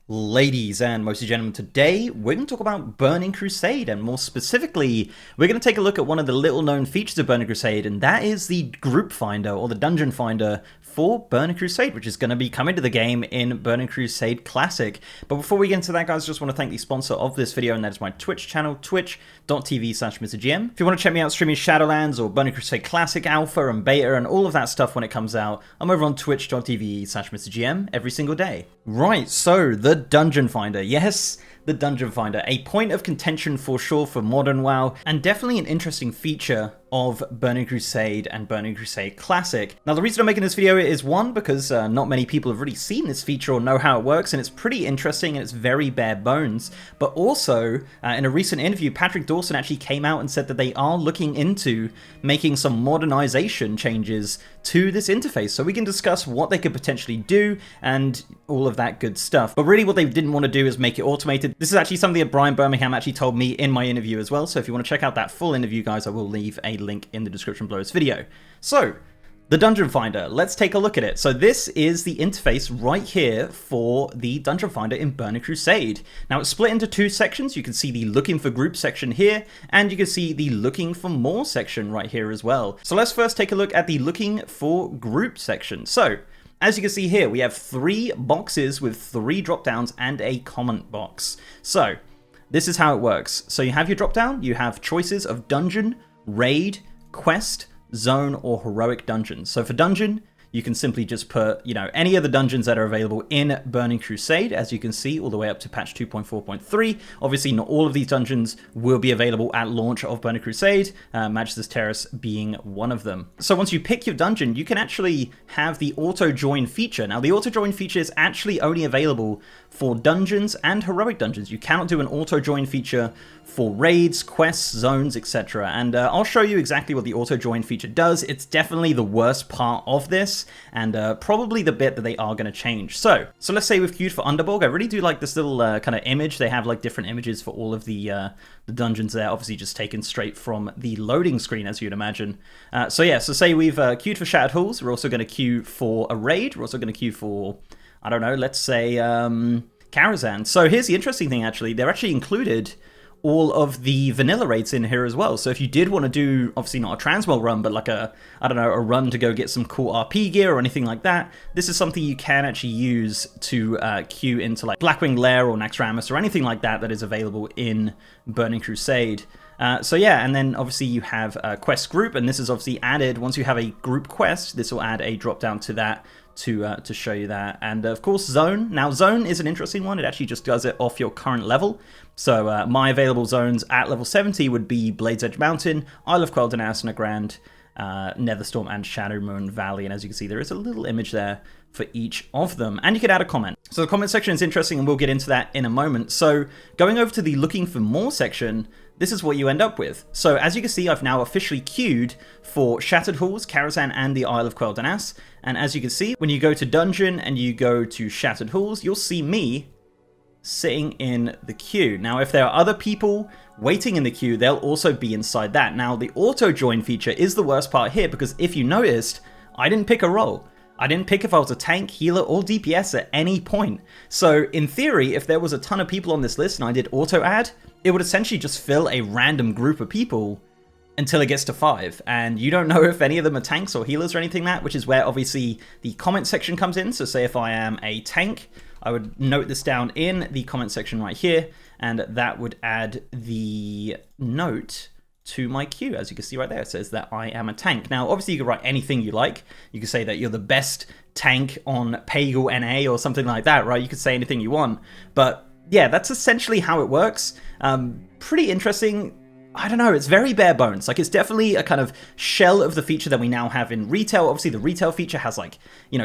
Ladies and mostly gentlemen, today we're going to talk about Burning Crusade, and more specifically, we're going to take a look at one of the little known features of Burning Crusade, and that is the group finder, or the dungeon finder, for Burning Crusade, which is going to be coming to the game in Burning Crusade Classic. But before we get into that, guys, I just want to thank the sponsor of this video, and that is my Twitch channel, twitch.tv/MrGM. If you want to check me out streaming Shadowlands or Burning Crusade Classic, Alpha, and Beta, and all of that stuff when it comes out, I'm over on twitch.tv/MrGM every single day. Right, so the Dungeon Finder. Yes, the Dungeon Finder. A point of contention for sure for modern WoW, and definitely an interesting feature of Burning Crusade and Burning Crusade Classic. Now, the reason I'm making this video is one, because not many people have really seen this feature or know how it works, and it's pretty interesting and it's very bare bones. But also, in a recent interview, Patrick Dawson actually came out and said that they are looking into making some modernization changes to this interface, so we can discuss what they could potentially do and all of that good stuff. But really what they didn't want to do is make it automated. This is actually something that Brian Birmingham actually told me in my interview as well, so if you want to check out that full interview, guys, I will leave a link in the description below this video. So, the Dungeon Finder, let's take a look at it. So this is the interface right here for the Dungeon Finder in Burning Crusade. Now it's split into two sections. You can see the looking for group section here, and you can see the looking for more section right here as well. So let's first take a look at the looking for group section. So, as you can see here, we have 3 boxes with 3 drop downs and a comment box. So, this is how it works. So you have your drop down, you have choices of dungeon, raid, quest, zone, or heroic dungeons. So for dungeon, you can simply just put, any of the dungeons that are available in Burning Crusade, as you can see, all the way up to patch 2.4.3. Obviously, not all of these dungeons will be available at launch of Burning Crusade, Majesty's Terrace being one of them. So once you pick your dungeon, you can actually have the auto-join feature. Now, the auto-join feature is actually only available for dungeons and heroic dungeons. You cannot do an auto-join feature for raids, quests, zones, etc. And I'll show you exactly what the auto-join feature does. It's definitely the worst part of this, and probably the bit that they are going to change. So let's say we've queued for Underborg. I really do like this little kind of image. They have like different images for all of the dungeons there, obviously just taken straight from the loading screen, as you'd imagine. So say we've queued for Shattered Halls. We're also going to queue for a raid. We're also going to queue for, I don't know, let's say Crusade. So here's the interesting thing, actually. They're actually included all of the vanilla raids in here as well. So if you did want to do, obviously not a transmol run, but like a run to go get some cool RP gear or anything like that, this is something you can actually use to queue into like Blackwing Lair or Naxxramas or anything like that that is available in Burning Crusade. And then obviously you have a quest group, and this is obviously added once you have a group quest. This will add a drop down to that to show you that. And of course, zone. Now, zone is an interesting one. It actually just does it off your current level. So my available zones at level 70 would be Blade's Edge Mountain, Isle of Quel'Dan, Nagrand, Netherstorm, and Shadowmoon Valley. And as you can see, there is a little image there for each of them, and you could add a comment. So the comment section is interesting, and we'll get into that in a moment. So going over to the looking for more section, this is what you end up with. So as you can see, I've now officially queued for Shattered Halls, Crusade, and the Isle of Quel'Dan. And as you can see, when you go to Dungeon and you go to Shattered Halls, you'll see me sitting in the queue. Now, if there are other people waiting in the queue, they'll also be inside that. Now, the auto-join feature is the worst part here, because if you noticed, I didn't pick a role. I didn't pick if I was a tank, healer, or DPS at any point. So, in theory, if there was a ton of people on this list and I did auto-add, it would essentially just fill a random group of people until it gets to 5. And you don't know if any of them are tanks or healers or anything like that, which is where, obviously, the comment section comes in. So, say if I am a tank, I would note this down in the comment section right here, and that would add the note to my queue. As you can see right there, it says that I am a tank. Now, obviously, you can write anything you like. You can say that you're the best tank on Pagel NA or something like that, right? You could say anything you want. But yeah, that's essentially how it works. Pretty interesting. I don't know, it's very bare bones. Like, it's definitely a kind of shell of the feature that we now have in retail. Obviously, the retail feature has, like,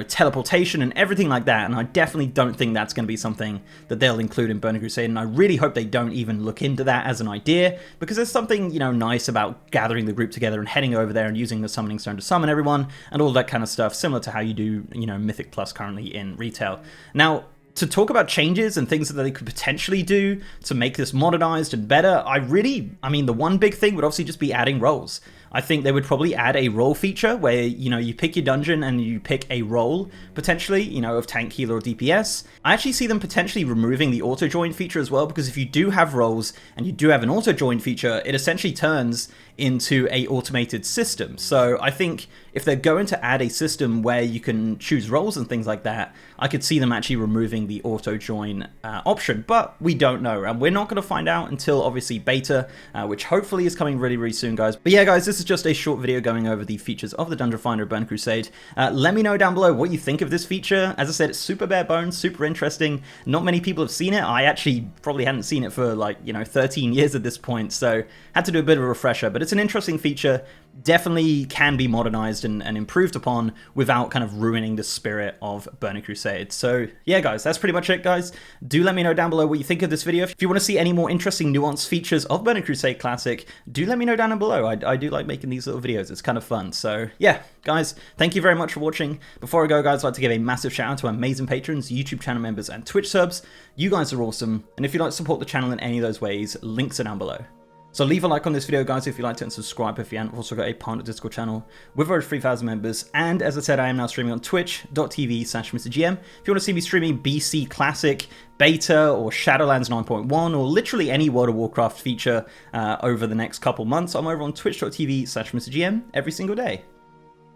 teleportation and everything like that, and I definitely don't think that's going to be something that they'll include in Burning Crusade, and I really hope they don't even look into that as an idea, because there's something, nice about gathering the group together and heading over there and using the summoning stone to summon everyone, and all that kind of stuff, similar to how you do, Mythic Plus currently in retail. Now, to talk about changes and things that they could potentially do to make this modernized and better, the one big thing would obviously just be adding roles. I think they would probably add a role feature where, you know, you pick your dungeon and you pick a role, potentially, you know, of tank, healer, or DPS. I actually see them potentially removing the auto-join feature as well, because if you do have roles and you do have an auto-join feature, it essentially turns into a automated system. So I think if they're going to add a system where you can choose roles and things like that, I could see them actually removing the auto-join option, but we don't know, and we're not going to find out until obviously beta, which hopefully is coming really, really soon, guys. But yeah, guys, this is just a short video going over the features of the Dungeon Finder of Burning Crusade. Let me know down below what you think of this feature. As I said, it's super bare bones, super interesting. Not many people have seen it. I actually probably hadn't seen it for like, you know, 13 years at this point, so had to do a bit of a refresher, but it's an interesting feature. Definitely can be modernized and improved upon without kind of ruining the spirit of Burning Crusade. So yeah, guys, that's pretty much it, guys. Do let me know down below what you think of this video. If you want to see any more interesting nuanced features of Burning Crusade Classic, do let me know down below. I do like making these little videos. It's kind of fun. So yeah, guys, thank you very much for watching. Before I go, guys, I'd like to give a massive shout out to our amazing patrons, YouTube channel members, and Twitch subs. You guys are awesome. And if you'd like to support the channel in any of those ways, links are down below. So leave a like on this video, guys, if you liked it, and subscribe if you haven't. I've also got a partner Discord channel with over 3,000 members. And as I said, I am now streaming on twitch.tv/MrGM. If you want to see me streaming BC Classic, Beta, or Shadowlands 9.1, or literally any World of Warcraft feature over the next couple months, I'm over on twitch.tv/MrGM every single day.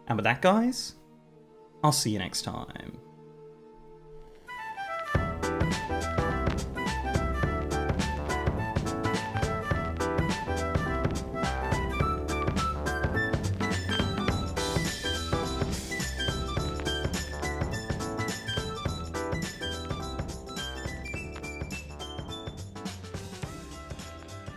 And with that, guys, I'll see you next time.